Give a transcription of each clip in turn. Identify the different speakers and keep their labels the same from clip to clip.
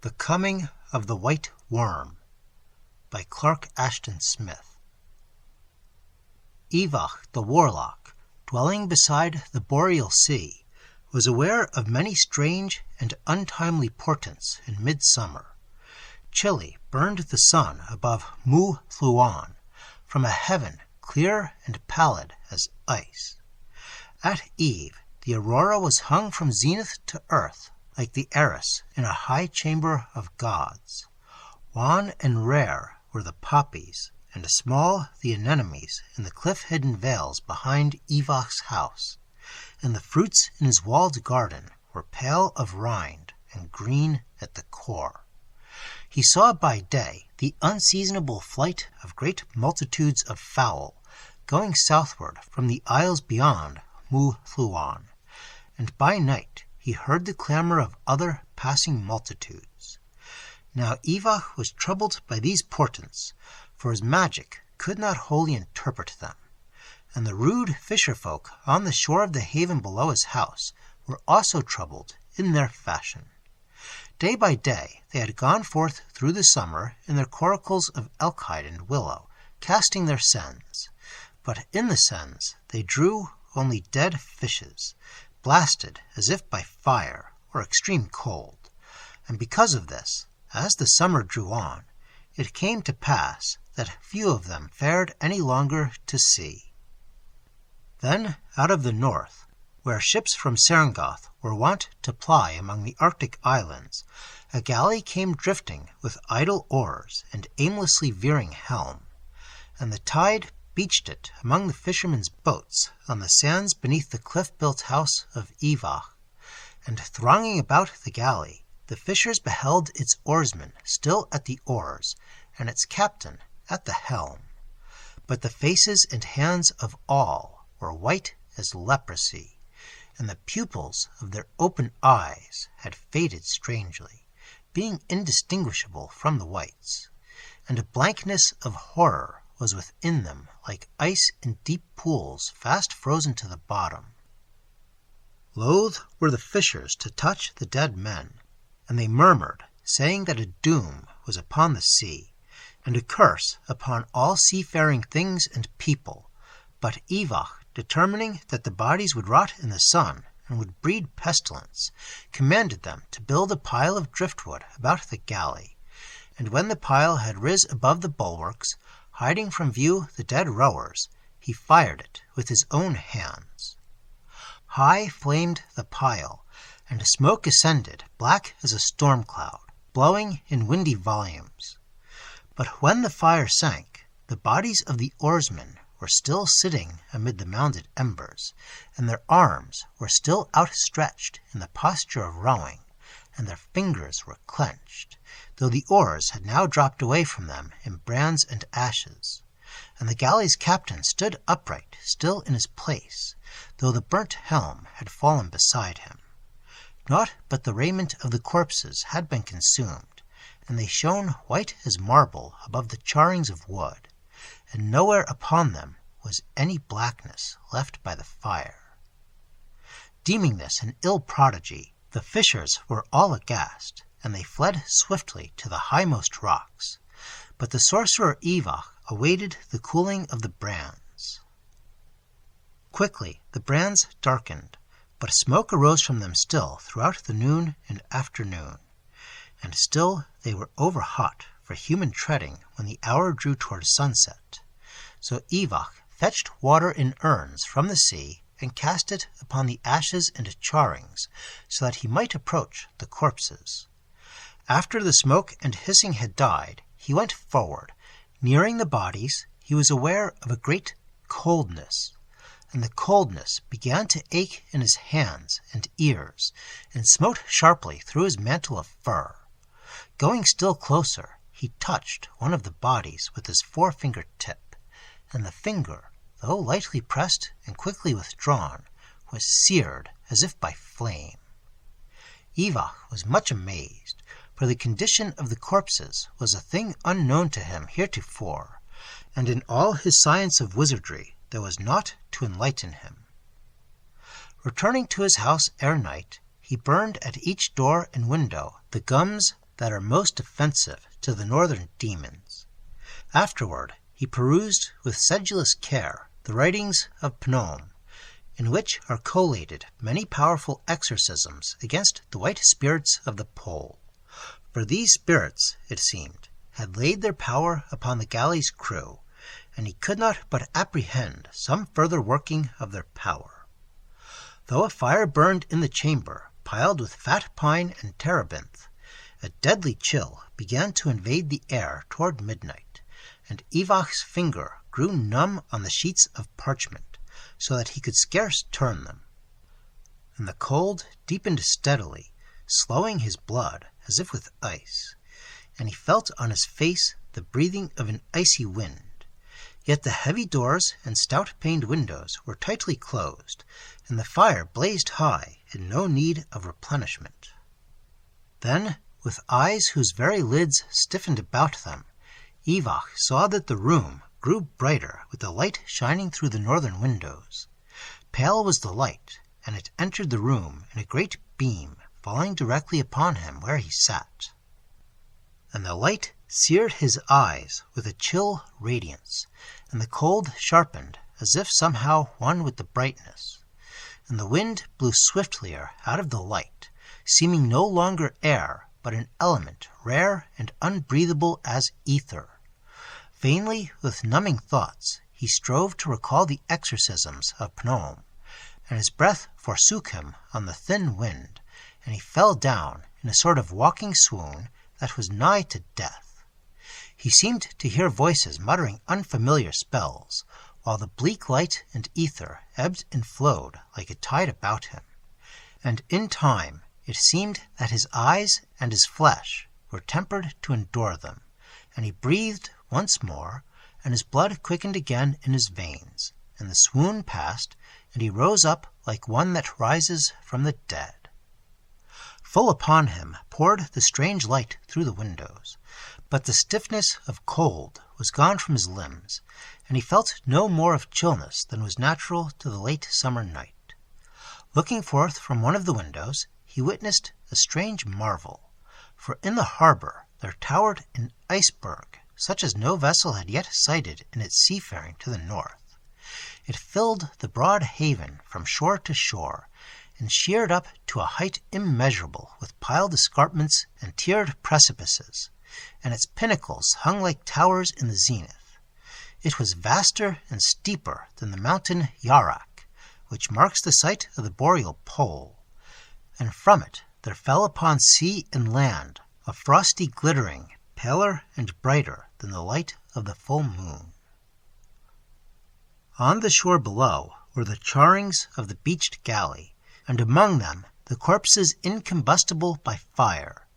Speaker 1: The Coming of the White Worm by Clark Ashton Smith. Evagh the warlock, dwelling beside the boreal sea, was aware of many strange and untimely portents in midsummer. Chilly burned the sun above Mu Thluan, from a heaven clear and pallid as ice. At eve the aurora was hung from zenith to earth, like the arras in a high chamber of gods. Wan and rare were the poppies, and small the anemones in the cliff-hidden vales behind Evagh's house, and the fruits in his walled garden were pale of rind and green at the core. He saw by day the unseasonable flight of great multitudes of fowl, going southward from the isles beyond Mu Thluan, and by night he heard the clamor of other passing multitudes. Now Evagh was troubled by these portents, for his magic could not wholly interpret them, and the rude fisher-folk on the shore of the haven below his house were also troubled in their fashion. Day by day they had gone forth through the summer in their coracles of elk-hide and willow, casting their seines, but in the seines they drew only dead fishes, blasted as if by fire or extreme cold, and because of this, as the summer drew on, it came to pass that few of them fared any longer to sea. Then out of the north, where ships from Serengeth were wont to ply among the Arctic islands, a galley came drifting with idle oars and aimlessly veering helm, and the tide beached it among the fishermen's boats on the sands beneath the cliff-built house of Evagh, and thronging about the galley, the fishers beheld its oarsmen still at the oars, and its captain at the helm. But the faces and hands of all were white as leprosy, and the pupils of their open eyes had faded strangely, being indistinguishable from the whites, and a blankness of horror was within them like ice in deep pools fast frozen to the bottom. Loath were the fishers to touch the dead men, and they murmured, saying that a doom was upon the sea, and a curse upon all seafaring things and people. But Evagh, determining that the bodies would rot in the sun and would breed pestilence, commanded them to build a pile of driftwood about the galley, and when the pile had ris above the bulwarks, hiding from view the dead rowers, he fired it with his own hands. High flamed the pile, and smoke ascended, black as a storm cloud, blowing in windy volumes. But when the fire sank, the bodies of the oarsmen were still sitting amid the mounded embers, and their arms were still outstretched in the posture of rowing, and their fingers were clenched, though the oars had now dropped away from them in brands and ashes, and the galley's captain stood upright, still in his place, though the burnt helm had fallen beside him. Naught but the raiment of the corpses had been consumed, and they shone white as marble above the charrings of wood, and nowhere upon them was any blackness left by the fire. Deeming this an ill prodigy, the fishers were all aghast, and they fled swiftly to the highmost rocks. But the sorcerer Evagh awaited the cooling of the brands. Quickly the brands darkened, but smoke arose from them still throughout the noon and afternoon, and still they were over-hot for human treading when the hour drew toward sunset. So Evagh fetched water in urns from the sea, and cast it upon the ashes and charrings, so that he might approach the corpses. After the smoke and hissing had died, he went forward. Nearing the bodies, he was aware of a great coldness, and the coldness began to ache in his hands and ears, and smote sharply through his mantle of fur. Going still closer, he touched one of the bodies with his forefinger tip, and the finger, though lightly pressed and quickly withdrawn, was seared as if by flame. Evagh was much amazed, for the condition of the corpses was a thing unknown to him heretofore, and in all his science of wizardry there was naught to enlighten him. Returning to his house ere night, he burned at each door and window the gums that are most offensive to the northern demons. Afterward, he perused with sedulous care the writings of Pnom, in which are collated many powerful exorcisms against the white spirits of the pole. For these spirits, it seemed, had laid their power upon the galley's crew, and he could not but apprehend some further working of their power. Though a fire burned in the chamber, piled with fat pine and terebinth, a deadly chill began to invade the air toward midnight, and Evagh's finger grew numb on the sheets of parchment, so that he could scarce turn them. And the cold deepened steadily, slowing his blood as if with ice, and he felt on his face the breathing of an icy wind. Yet the heavy doors and stout-paned windows were tightly closed, and the fire blazed high in no need of replenishment. Then, with eyes whose very lids stiffened about them, Evagh saw that the room grew brighter with the light shining through the northern windows. Pale was the light, and it entered the room in a great beam, falling directly upon him where he sat. And the light seared his eyes with a chill radiance, and the cold sharpened as if somehow one with the brightness. And the wind blew swiftlier out of the light, seeming no longer air, but an element rare and unbreathable as ether. Vainly, with numbing thoughts, he strove to recall the exorcisms of Pnom, and his breath forsook him on the thin wind, and he fell down in a sort of walking swoon that was nigh to death. He seemed to hear voices muttering unfamiliar spells, while the bleak light and ether ebbed and flowed like a tide about him. And in time it seemed that his eyes and his flesh were tempered to endure them, and he breathed once more, and his blood quickened again in his veins, and the swoon passed, and he rose up like one that rises from the dead. Full upon him poured the strange light through the windows, but the stiffness of cold was gone from his limbs, and he felt no more of chillness than was natural to the late summer night. Looking forth from one of the windows, he witnessed a strange marvel, for in the harbor there towered an iceberg, such as no vessel had yet sighted in its seafaring to the north. It filled the broad haven from shore to shore, and sheered up to a height immeasurable with piled escarpments and tiered precipices, and its pinnacles hung like towers in the zenith. It was vaster and steeper than the mountain Yarak, which marks the site of the boreal pole, and from it there fell upon sea and land a frosty glittering, paler and brighter than the light of the full moon. On the shore below were the charrings of the beached galley, and among them the corpses incombustible by fire,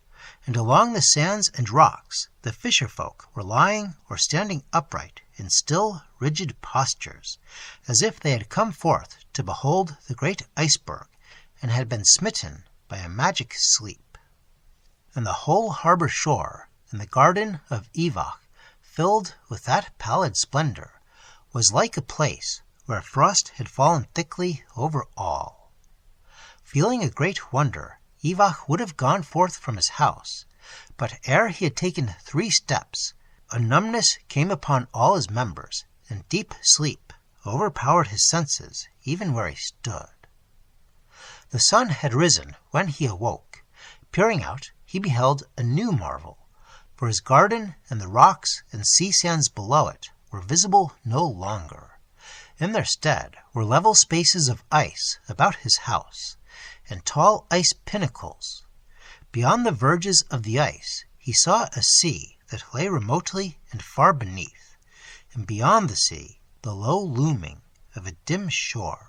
Speaker 1: and along the sands and rocks the fisher-folk were lying or standing upright in still, rigid postures, as if they had come forth to behold the great iceberg, and had been smitten by a magic sleep. And the whole harbor shore, and the garden of Evagh, filled with that pallid splendor, was like a place where frost had fallen thickly over all. Feeling a great wonder, Evagh would have gone forth from his house, but ere he had taken 3 steps, a numbness came upon all his members, and deep sleep overpowered his senses even where he stood. The sun had risen when he awoke. Peering out, he beheld a new marvel, for his garden and the rocks and sea sands below it were visible no longer. In their stead were level spaces of ice about his house, and tall ice pinnacles. Beyond the verges of the ice he saw a sea that lay remotely and far beneath, and beyond the sea the low looming of a dim shore.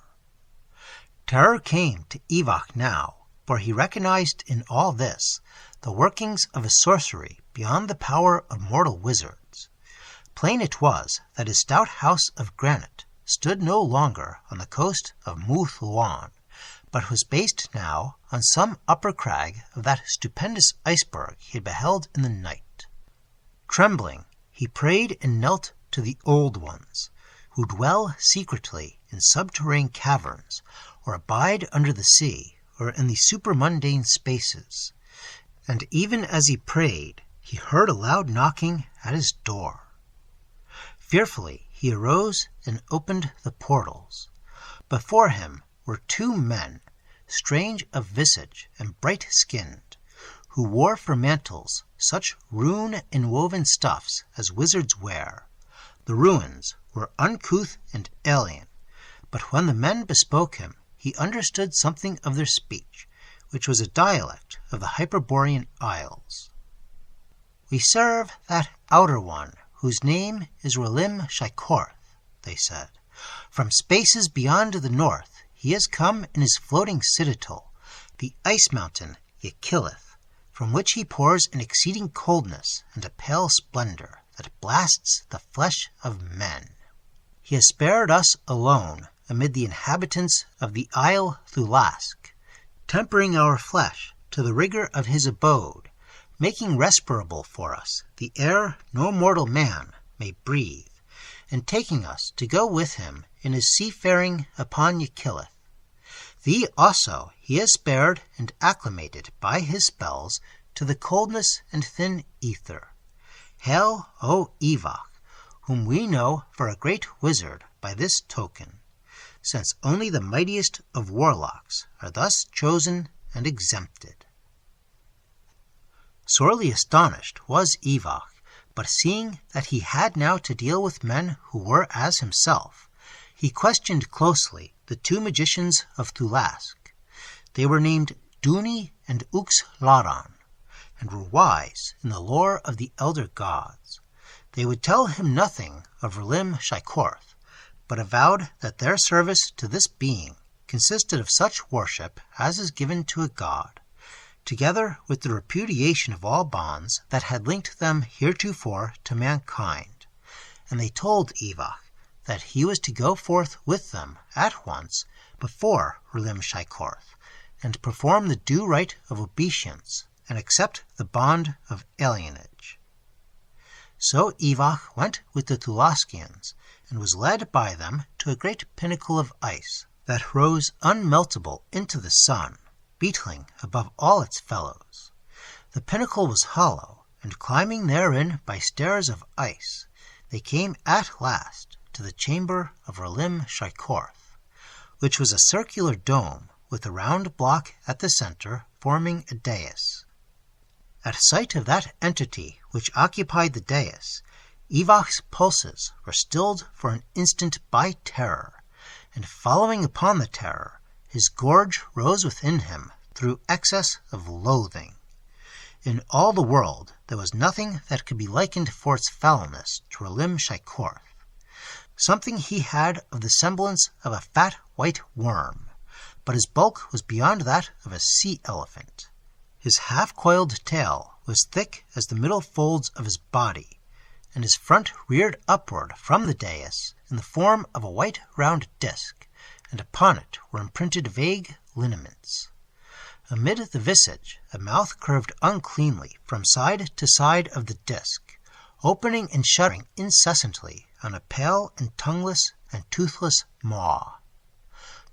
Speaker 1: Terror came to Evagh now, for he recognized in all this the workings of a sorcery beyond the power of mortal wizards. Plain it was that his stout house of granite stood no longer on the coast of Muth Luan, but was based now on some upper crag of that stupendous iceberg he had beheld in the night. Trembling, he prayed and knelt to the Old Ones, who dwell secretly in subterranean caverns, or abide under the sea, or in the supermundane spaces. And even as he prayed, he heard a loud knocking at his door. Fearfully he arose and opened the portals. Before him were two men, strange of visage and bright-skinned, who wore for mantles such rune-enwoven stuffs as wizards wear. The runes were uncouth and alien, but when the men bespoke him, he understood something of their speech, which was a dialect of the Hyperborean Isles. "We serve that outer one, whose name is Relim Shikorth," they said. "From spaces beyond the north he has come in his floating citadel, the ice mountain Yakilith, from which he pours an exceeding coldness and a pale splendor that blasts the flesh of men. He has spared us alone amid the inhabitants of the Isle Thulask, tempering our flesh to the rigor of his abode, making respirable for us the air no mortal man may breathe, and taking us to go with him in his seafaring upon Yakilith. Thee also he has spared and acclimated by his spells to the coldness and thin ether. Hail, O Evagh, whom we know for a great wizard by this token, since only the mightiest of warlocks are thus chosen and exempted." Sorely astonished was Evagh, but seeing that he had now to deal with men who were as himself, he questioned closely the two magicians of Thulask. They were named Duni and Uxladan, and were wise in the lore of the elder gods. They would tell him nothing of Relim Shikorth, but avowed that their service to this being consisted of such worship as is given to a god, together with the repudiation of all bonds that had linked them heretofore to mankind. And they told Evagh that he was to go forth with them at once before Relim Shikorth, and perform the due rite of obeisance, and accept the bond of alienage. So Evagh went with the Thulaskians, and was led by them to a great pinnacle of ice that rose unmeltable into the sun, beetling above all its fellows. The pinnacle was hollow, and climbing therein by stairs of ice, they came at last to the chamber of Relim Shikorth, which was a circular dome with a round block at the center forming a dais. At sight of that entity which occupied the dais, Evagh's pulses were stilled for an instant by terror, and following upon the terror, his gorge rose within him through excess of loathing. In all the world there was nothing that could be likened for its foulness to Relim Shikorth. Something he had of the semblance of a fat white worm, but his bulk was beyond that of a sea elephant. His half-coiled tail was thick as the middle folds of his body, and his front reared upward from the dais in the form of a white round disc, and upon it were imprinted vague lineaments. Amid the visage a mouth curved uncleanly from side to side of the disc, opening and shutting incessantly on a pale and tongueless and toothless maw.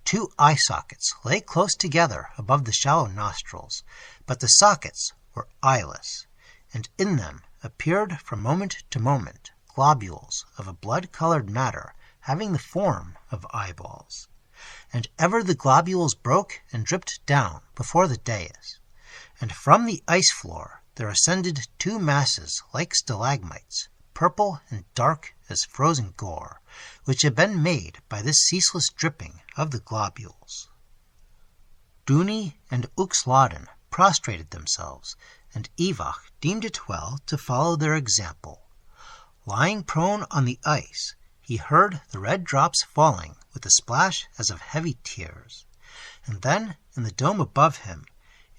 Speaker 1: 2 eye sockets lay close together above the shallow nostrils, but the sockets were eyeless, and in them appeared from moment to moment globules of a blood-colored matter having the form of eyeballs. And ever the globules broke and dripped down before the dais, and from the ice floor there ascended 2 masses like stalagmites, purple and dark as frozen gore, which had been made by this ceaseless dripping of the globules. Duni and Uxladan prostrated themselves, and Evagh deemed it well to follow their example. Lying prone on the ice, he heard the red drops falling with a splash as of heavy tears, and then in the dome above him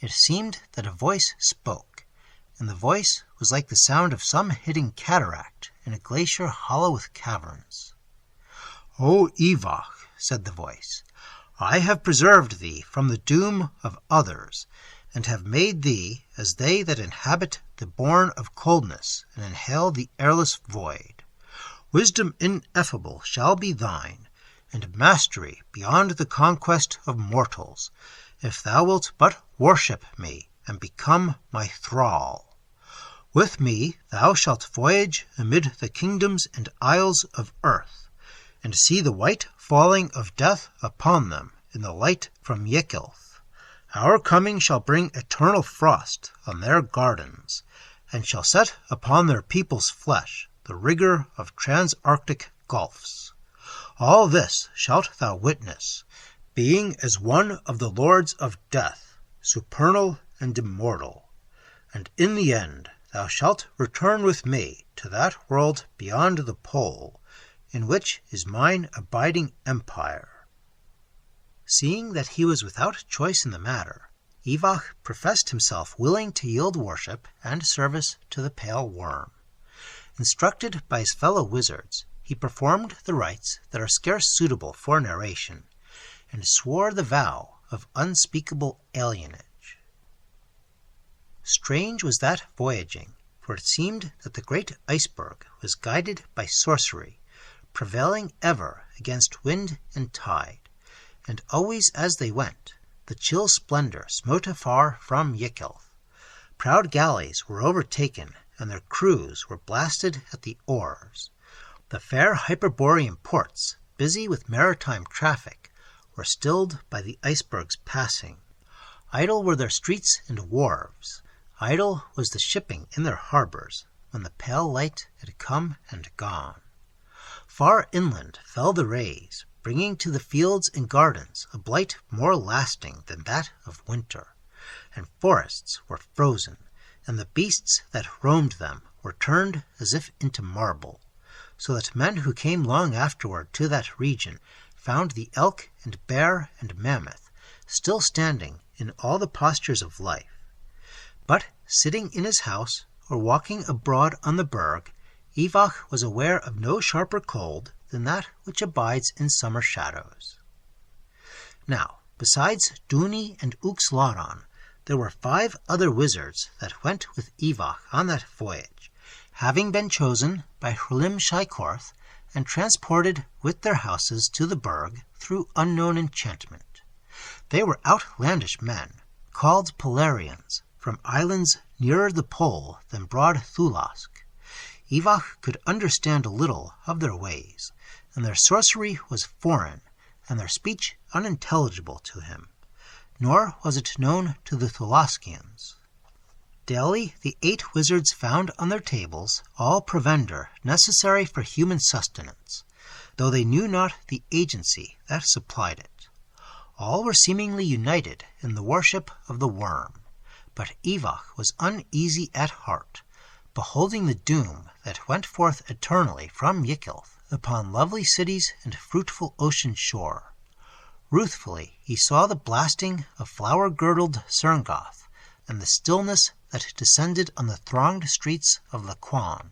Speaker 1: it seemed that a voice spoke, and the voice was like the sound of some hidden cataract in a glacier hollow with caverns. "O Evagh," said the voice, "I have preserved thee from the doom of others, and have made thee as they that inhabit the bourne of coldness and inhale the airless void. Wisdom ineffable shall be thine, and mastery beyond the conquest of mortals, if thou wilt but worship me and become my thrall. With me thou shalt voyage amid the kingdoms and isles of earth, and see the white falling of death upon them in the light from Ykelth. Our coming shall bring eternal frost on their gardens, and shall set upon their people's flesh the rigor of transarctic gulfs. All this shalt thou witness, being as one of the lords of death, supernal and immortal. And in the end thou shalt return with me to that world beyond the pole, in which is mine abiding empire. Seeing that he was without choice in the matter, Evagh professed himself willing to yield worship and service to the pale worm. Instructed by his fellow wizards, he performed the rites that are scarce suitable for narration, and swore the vow of unspeakable alienage. Strange was that voyaging, for it seemed that the great iceberg was guided by sorcery, prevailing ever against wind and tide, and always as they went, the chill splendor smote afar from Ykelth. Proud galleys were overtaken, and their crews were blasted at the oars. The fair Hyperborean ports, busy with maritime traffic, were stilled by the iceberg's passing. Idle were their streets and wharves. Idle was the shipping in their harbors, when the pale light had come and gone. Far inland fell the rays, bringing to the fields and gardens a blight more lasting than that of winter, and forests were frozen, and the beasts that roamed them were turned as if into marble, so that men who came long afterward to that region found the elk and bear and mammoth still standing in all the postures of life. But sitting in his house or walking abroad on the berg, Evagh was aware of no sharper cold than that which abides in summer shadows. Now, besides Duni and Uxlaran, there were 5 other wizards that went with Evagh on that voyage, having been chosen by Hrlim Shaikorth and transported with their houses to the berg through unknown enchantment. They were outlandish men, called Polarians, from islands nearer the pole than broad Thulask. Evagh could understand a little of their ways, and their sorcery was foreign, and their speech unintelligible to him, nor was it known to the Thulaskians. Daily the 8 wizards found on their tables all provender necessary for human sustenance, though they knew not the agency that supplied it. All were seemingly united in the worship of the worm, but Evagh was uneasy at heart, beholding the doom that went forth eternally from Ykelth upon lovely cities and fruitful ocean shore. Ruthfully he saw the blasting of flower-girdled Cerngoth, and the stillness that descended on the thronged streets of Laquan,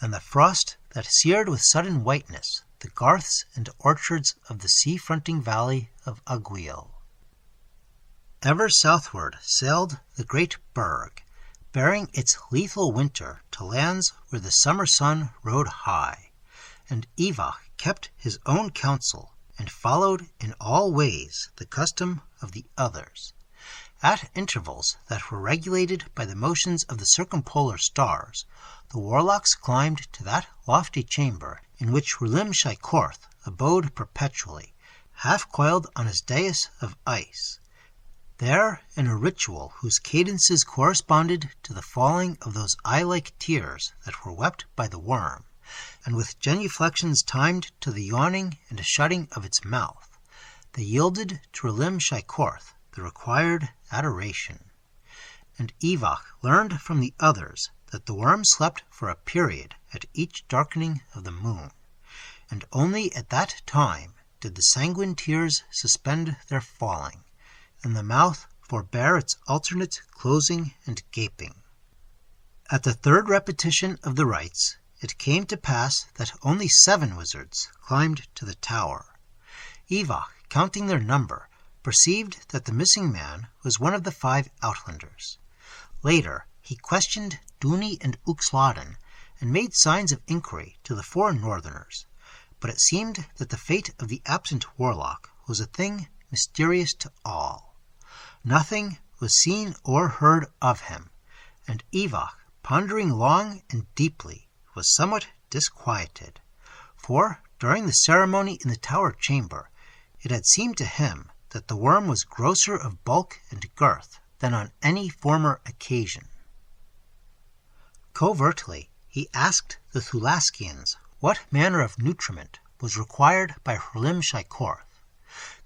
Speaker 1: and the frost that seared with sudden whiteness the garths and orchards of the sea-fronting valley of Aguil. Ever southward sailed the great berg, bearing its lethal winter to lands where the summer sun rode high, and Evagh kept his own counsel and followed in all ways the custom of the others. At intervals that were regulated by the motions of the circumpolar stars, the warlocks climbed to that lofty chamber in which Hrlim Shaikorth abode perpetually, half coiled on his dais of ice. There, in a ritual whose cadences corresponded to the falling of those eye-like tears that were wept by the worm, and with genuflections timed to the yawning and shutting of its mouth, they yielded to Hrlim Shaikorth the required adoration. And Evagh learned from the others that the worm slept for a period at each darkening of the moon, and only at that time did the sanguine tears suspend their falling, and the mouth forbear its alternate closing and gaping. At the 3rd repetition of the rites, it came to pass that only 7 wizards climbed to the tower. Evagh, counting their number, perceived that the missing man was one of the 5 outlanders. Later, he questioned Duni and Uxladen, and made signs of inquiry to the 4 northerners, but it seemed that the fate of the absent warlock was a thing mysterious to all. Nothing was seen or heard of him, and Evagh, pondering long and deeply, was somewhat disquieted, for during the ceremony in the tower chamber it had seemed to him that the worm was grosser of bulk and girth than on any former occasion. Covertly he asked the Thulaskians what manner of nutriment was required by Hrlim Shaikorth.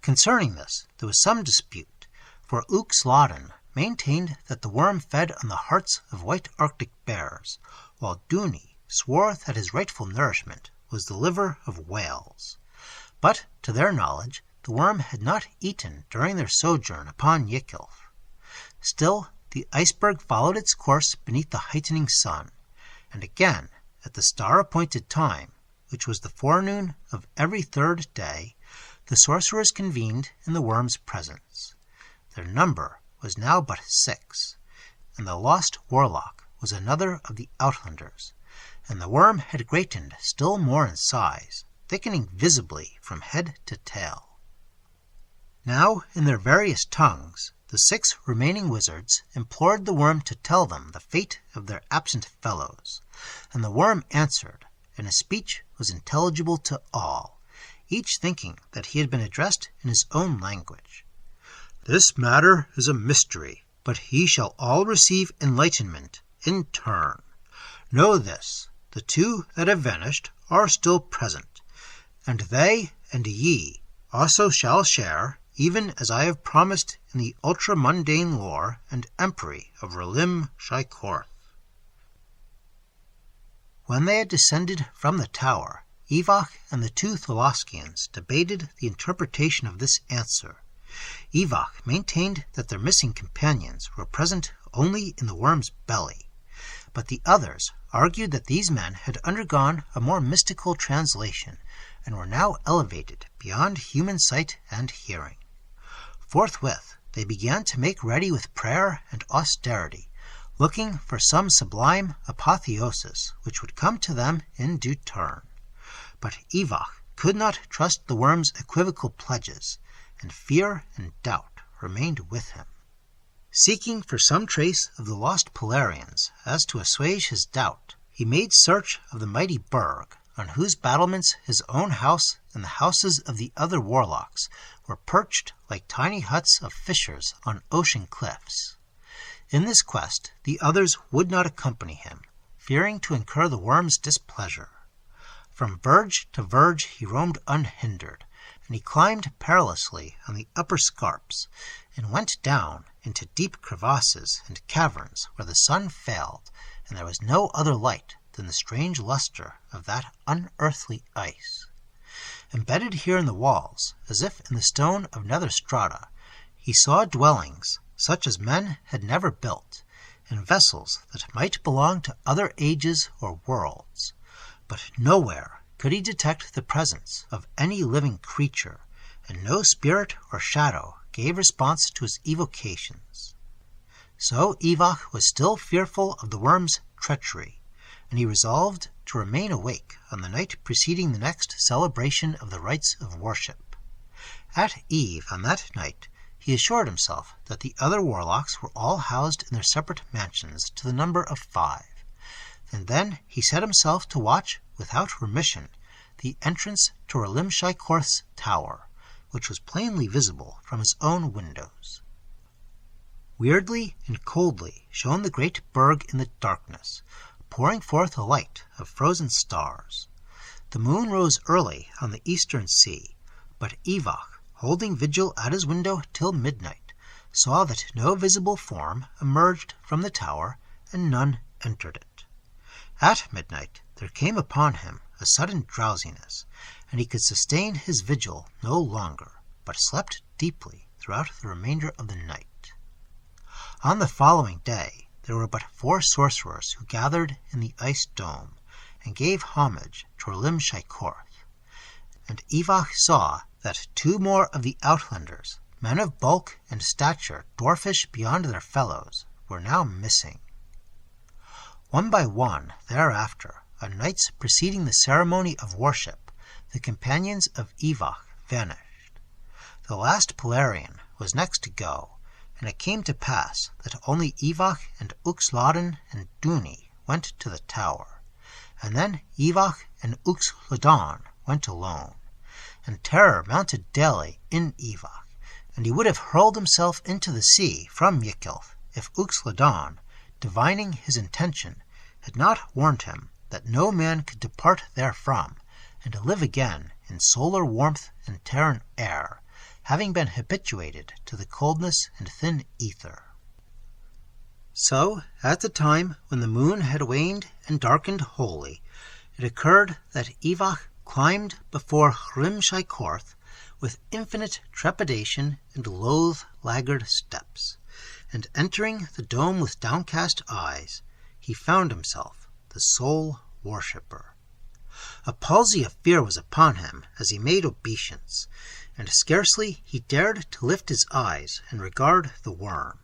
Speaker 1: Concerning this there was some dispute, for Uxladen maintained that the worm fed on the hearts of white Arctic bears, while Duni swore that his rightful nourishment was the liver of whales. But, to their knowledge, the worm had not eaten during their sojourn upon Yikilf. Still, the iceberg followed its course beneath the heightening sun, and again, at the star-appointed time, which was the forenoon of every third day, the sorcerers convened in the worm's presence. Their number was now but 6, and the lost warlock was another of the Outlanders, and the worm had greatened still more in size, thickening visibly from head to tail. Now, in their various tongues, the 6 remaining wizards implored the worm to tell them the fate of their absent fellows, and the worm answered, and his speech was intelligible to all, each thinking that he had been addressed in his own language. "This matter is a mystery, but he shall all receive enlightenment in turn. Know this, the 2 that have vanished are still present, and they and ye also shall share, even as I have promised, in the ultra-mundane lore and empery of Hrlim Shaikorth." When they had descended from the tower, Evagh and the 2 Thulaskians debated the interpretation of this answer. Evagh maintained that their missing companions were present only in the worm's belly, but the others argued that these men had undergone a more mystical translation and were now elevated beyond human sight and hearing. Forthwith they began to make ready with prayer and austerity, looking for some sublime apotheosis which would come to them in due turn. But Evagh could not trust the worm's equivocal pledges, and fear and doubt remained with him. Seeking for some trace of the lost Polarians as to assuage his doubt, he made search of the mighty burg, on whose battlements his own house and the houses of the other warlocks were perched like tiny huts of fishers on ocean cliffs. In this quest the others would not accompany him, fearing to incur the worm's displeasure. From verge to verge he roamed unhindered, and he climbed perilously on the upper scarps, and went down into deep crevasses and caverns where the sun failed, and there was no other light than the strange luster of that unearthly ice. Embedded here in the walls, as if in the stone of nether strata, he saw dwellings such as men had never built, and vessels that might belong to other ages or worlds, but nowhere could he detect the presence of any living creature, and no spirit or shadow gave response to his evocations. So Evagh was still fearful of the worm's treachery, and he resolved to remain awake on the night preceding the next celebration of the rites of worship. At eve on that night he assured himself that the other warlocks were all housed in their separate mansions to the number of 5, and then he set himself to watch without remission the entrance to Hrlim Shaikorth's tower, which was plainly visible from his own windows. Weirdly and coldly shone the great burg in the darkness, pouring forth a light of frozen stars. The moon rose early on the eastern sea, but Evagh, holding vigil at his window till midnight, saw that no visible form emerged from the tower, and none entered it. At midnight there came upon him a sudden drowsiness, and he could sustain his vigil no longer, but slept deeply throughout the remainder of the night. On the following day there were but 4 sorcerers who gathered in the ice dome, and gave homage to Hrlim Shaikorth, and Evagh saw that 2 more of the Outlanders, men of bulk and stature dwarfish beyond their fellows, were now missing. One by one, thereafter, on nights preceding the ceremony of worship, the companions of Evagh vanished. The last Polarian was next to go, And it came to pass that only Evagh and Uxlodin and Duni went to the tower, and then Evagh and Uxlodin went alone. And terror mounted daily in Evagh, and he would have hurled himself into the sea from Yickelth if Uxlodin, divining his intention, had not warned him that no man could depart therefrom, and to live again in solar warmth and terran air, having been habituated to the coldness and thin ether. So, at the time when the moon had waned and darkened wholly, it occurred that Evagh climbed before Hrimshaikorth with infinite trepidation and loath laggard steps, and entering the dome with downcast eyes, he found himself the sole worshipper. A palsy of fear was upon him as he made obeisance, and scarcely he dared to lift his eyes and regard the worm.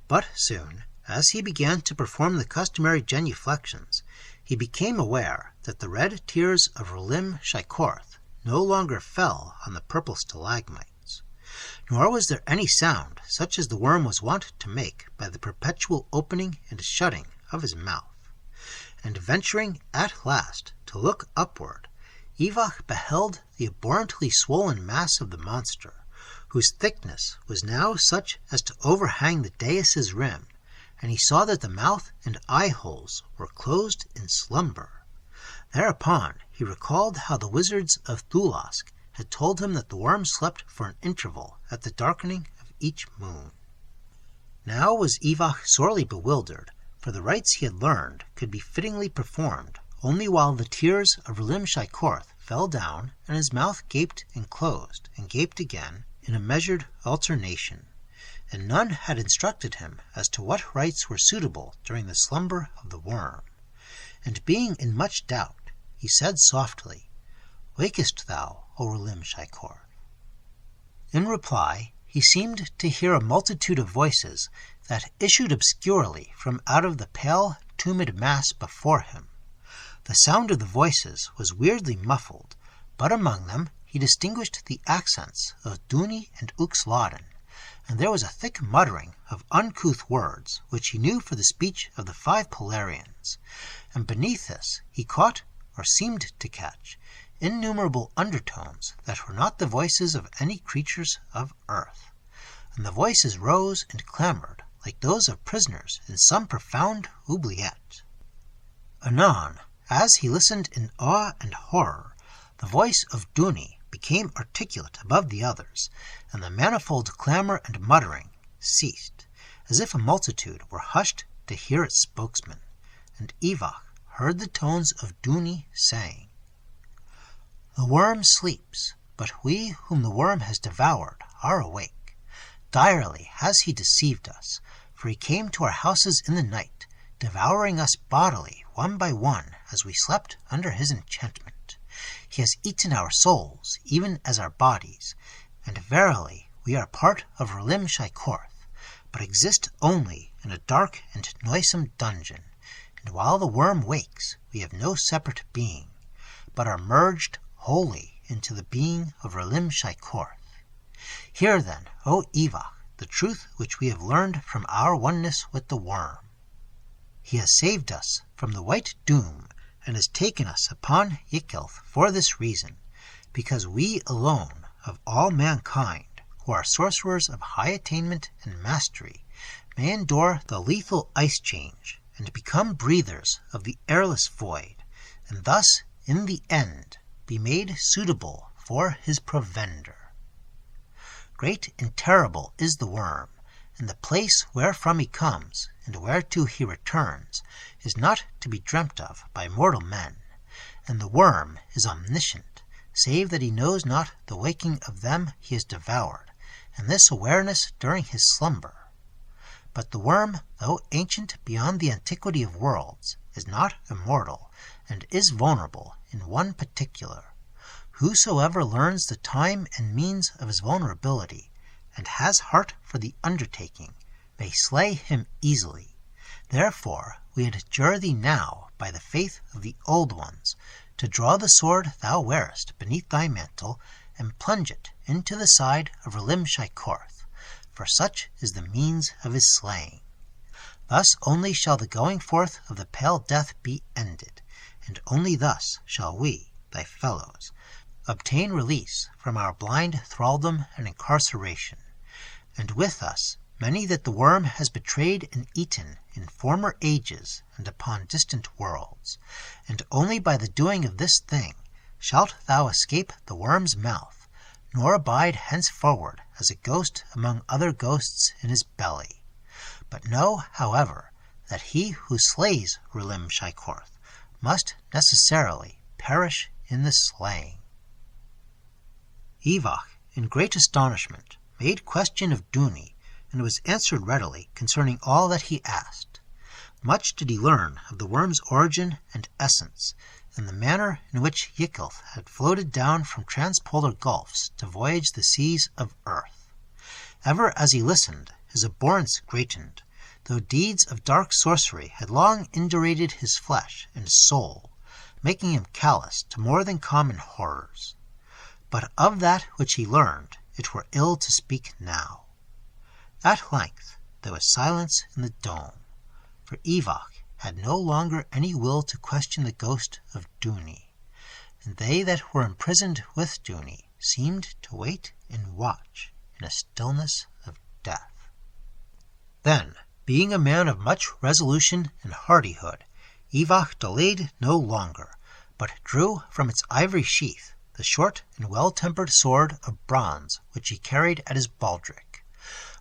Speaker 1: But soon, as he began to perform the customary genuflections, he became aware that the red tears of Relim Shaikorth no longer fell on the purple stalagmites, nor was there any sound such as the worm was wont to make by the perpetual opening and shutting of his mouth. And venturing at last to look upward, Evagh beheld the abhorrently swollen mass of the monster, whose thickness was now such as to overhang the daïs's rim, and he saw that the mouth and eye holes were closed in slumber. Thereupon he recalled how the wizards of Thulask had told him that the worm slept for an interval at the darkening of each moon. Now was Evagh sorely bewildered, for the rites he had learned could be fittingly performed only while the tears of Relim Shaikorth fell down and his mouth gaped and closed and gaped again in a measured alternation, and none had instructed him as to what rites were suitable during the slumber of the worm. And being in much doubt, he said softly, "Wakest thou, O Relim Shaikorth?" In reply, he seemed to hear a multitude of voices that issued obscurely from out of the pale, tumid mass before him. The sound of the voices was weirdly muffled, but among them he distinguished the accents of Duni and Uxlodin, and there was a thick muttering of uncouth words which he knew for the speech of the 5 Polarians, and beneath this he caught, or seemed to catch, innumerable undertones that were not the voices of any creatures of earth, and the voices rose and clamored like those of prisoners in some profound oubliette. Anon, as he listened in awe and horror, the voice of Duni became articulate above the others, and the manifold clamor and muttering ceased, as if a multitude were hushed to hear its spokesman, and Evagh heard the tones of Duni saying, "The worm sleeps, but we whom the worm has devoured are awake. Direly has he deceived us, for he came to our houses in the night, devouring us bodily one by one as we slept under his enchantment. He has eaten our souls, even as our bodies, and verily we are part of Relim Shaikorth, but exist only in a dark and noisome dungeon, and while the worm wakes we have no separate being, but are merged wholly into the being of Relim Shaikorth. Hear then, O Evagh, the truth which we have learned from our oneness with the worm. He has saved us from the white doom, and has taken us upon Yickelth for this reason, because we alone of all mankind, who are sorcerers of high attainment and mastery, may endure the lethal ice change, and become breathers of the airless void, and thus, in the end, be made suitable for his provender. Great and terrible is the worm, and the place wherefrom he comes, and whereto he returns, is not to be dreamt of by mortal men, and the worm is omniscient, save that he knows not the waking of them he has devoured, and this awareness during his slumber. But the worm, though ancient beyond the antiquity of worlds, is not immortal, and is vulnerable in one particular. Whosoever learns the time and means of his vulnerability, and has heart for the undertaking, may slay him easily. Therefore we adjure thee now, by the faith of the old ones, to draw the sword thou wearest beneath thy mantle, and plunge it into the side of Relim Shaikorth, for such is the means of his slaying. Thus only shall the going forth of the pale death be ended, and only thus shall we, thy fellows, obtain release from our blind thraldom and incarceration, and with us many that the worm has betrayed and eaten in former ages and upon distant worlds, and only by the doing of this thing shalt thou escape the worm's mouth, nor abide henceforward as a ghost among other ghosts in his belly. But know, however, that he who slays Rulim Shaikorth must necessarily perish in the slaying. Evagh, in great astonishment, made question of Duny, and was answered readily concerning all that he asked. Much did he learn of the worm's origin and essence, and the manner in which Yickelth had floated down from transpolar gulfs to voyage the seas of earth. Ever as he listened, his abhorrence greatened, though deeds of dark sorcery had long indurated his flesh and soul, making him callous to more than common horrors. But of that which he learned it were ill to speak now. At length there was silence in the dome, for Evagh had no longer any will to question the ghost of Duny, and they that were imprisoned with Duny seemed to wait and watch in a stillness of death. Then, being a man of much resolution and hardihood, Evagh delayed no longer, but drew from its ivory sheath the short and well-tempered sword of bronze which he carried at his baldric.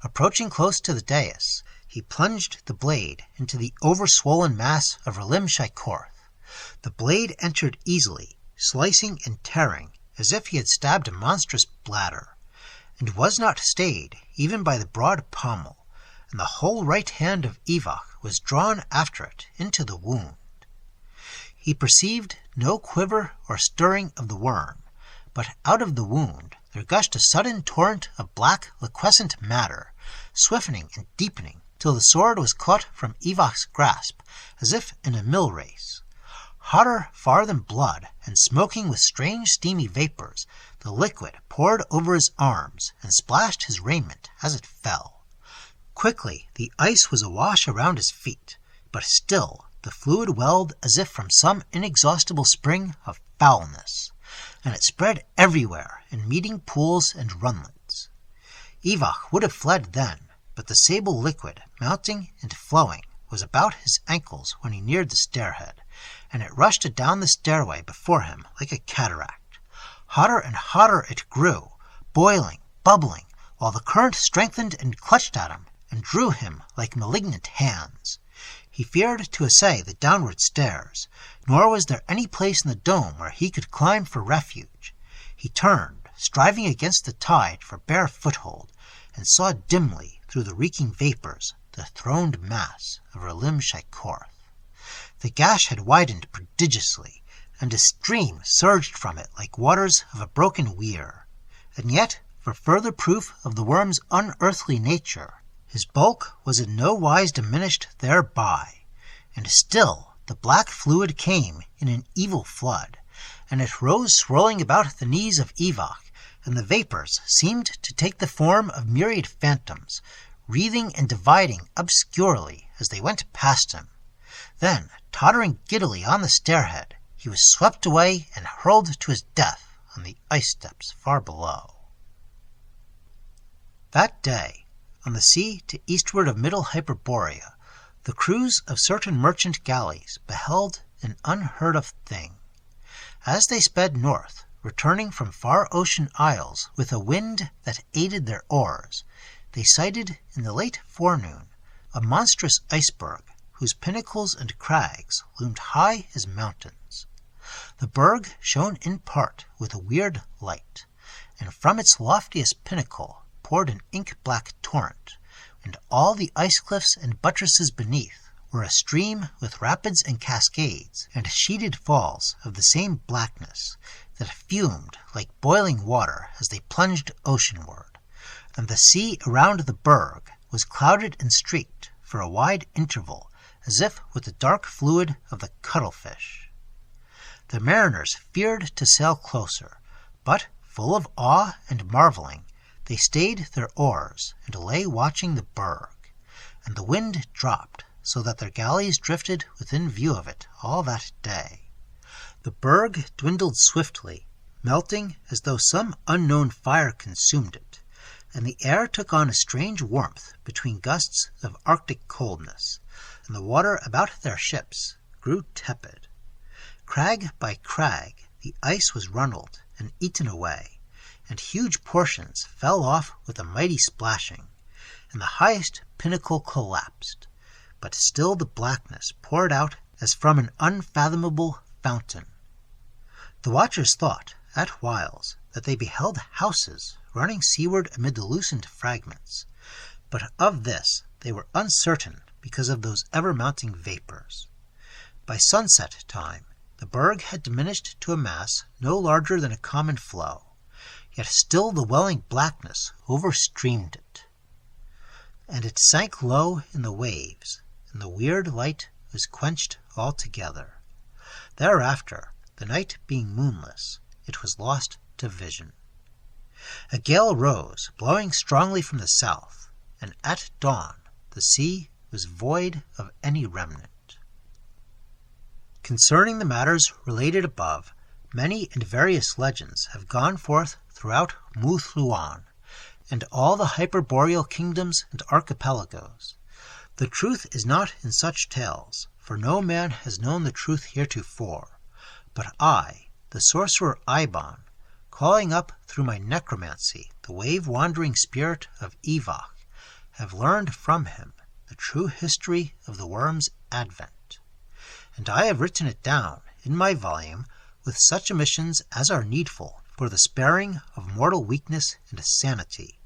Speaker 1: Approaching close to the dais, he plunged the blade into the overswollen mass of Rulim Shaikorth. The blade entered easily, slicing and tearing as if he had stabbed a monstrous bladder, and was not stayed even by the broad pommel, and the whole right hand of Evagh was drawn after it into the wound. He perceived no quiver or stirring of the worm, but out of the wound there gushed a sudden torrent of black liquescent matter, swiftning and deepening till the sword was caught from Evagh's grasp as if in a mill race. Hotter far than blood, and smoking with strange steamy vapors, the liquid poured over his arms and splashed his raiment as it fell. Quickly the ice was awash around his feet, but still the fluid welled as if from some inexhaustible spring of foulness, and it spread everywhere in meeting pools and runlets. Evagh would have fled then, but the sable liquid, mounting and flowing, was about his ankles when he neared the stairhead, and it rushed down the stairway before him like a cataract. Hotter and hotter it grew, boiling, bubbling, while the current strengthened and clutched at him, and drew him like malignant hands. He feared to essay the downward stairs, nor was there any place in the dome where he could climb for refuge. He turned, striving against the tide for bare foothold, and saw dimly through the reeking vapors the throned mass of Rulim Shaikorth. The gash had widened prodigiously, and a stream surged from it like waters of a broken weir. And yet, for further proof of the worm's unearthly nature, his bulk was in no wise diminished thereby, and still the black fluid came in an evil flood, and it rose swirling about the knees of Evagh, and the vapors seemed to take the form of myriad phantoms, wreathing and dividing obscurely as they went past him. Then, tottering giddily on the stairhead, he was swept away and hurled to his death on the ice steps far below. That day, on the sea to eastward of Middle Hyperborea, the crews of certain merchant galleys beheld an unheard-of thing. As they sped north, returning from far ocean isles with a wind that aided their oars, they sighted in the late forenoon a monstrous iceberg whose pinnacles and crags loomed high as mountains. The berg shone in part with a weird light, and from its loftiest pinnacle poured an ink-black torrent, and all the ice cliffs and buttresses beneath were a stream with rapids and cascades and sheeted falls of the same blackness that fumed like boiling water as they plunged oceanward, and the sea around the berg was clouded and streaked for a wide interval as if with the dark fluid of the cuttlefish. The mariners feared to sail closer, but, full of awe and marveling, They stayed their oars and lay watching the berg, and the wind dropped so that their galleys drifted within view of it all that day. The berg dwindled swiftly, melting as though some unknown fire consumed it, and the air took on a strange warmth between gusts of arctic coldness, and the water about their ships grew tepid. Crag by crag the ice was runneled and eaten away, and huge portions fell off with a mighty splashing, and the highest pinnacle collapsed, but still the blackness poured out as from an unfathomable fountain. The watchers thought, at whiles, that they beheld houses running seaward amid the loosened fragments, but of this they were uncertain because of those ever-mounting vapors. By sunset time the berg had diminished to a mass no larger than a common floe, yet still the welling blackness overstreamed it, and it sank low in the waves, and the weird light was quenched altogether. Thereafter, the night being moonless, it was lost to vision. A gale rose, blowing strongly from the south, and at dawn the sea was void of any remnant. Concerning the matters related above, many and various legends have gone forth throughout Muthluan, and all the hyperboreal kingdoms and archipelagos. The truth is not in such tales, for no man has known the truth heretofore, but I, the sorcerer Eibon, calling up through my necromancy the wave-wandering spirit of Evagh, have learned from him the true history of the worm's advent. And I have written it down in my volume with such omissions as are needful for the sparing of mortal weakness and sanity.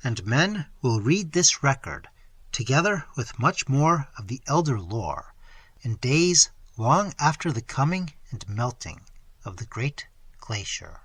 Speaker 1: And men will read this record, together with much more of the elder lore, in days long after the coming and melting of the great glacier.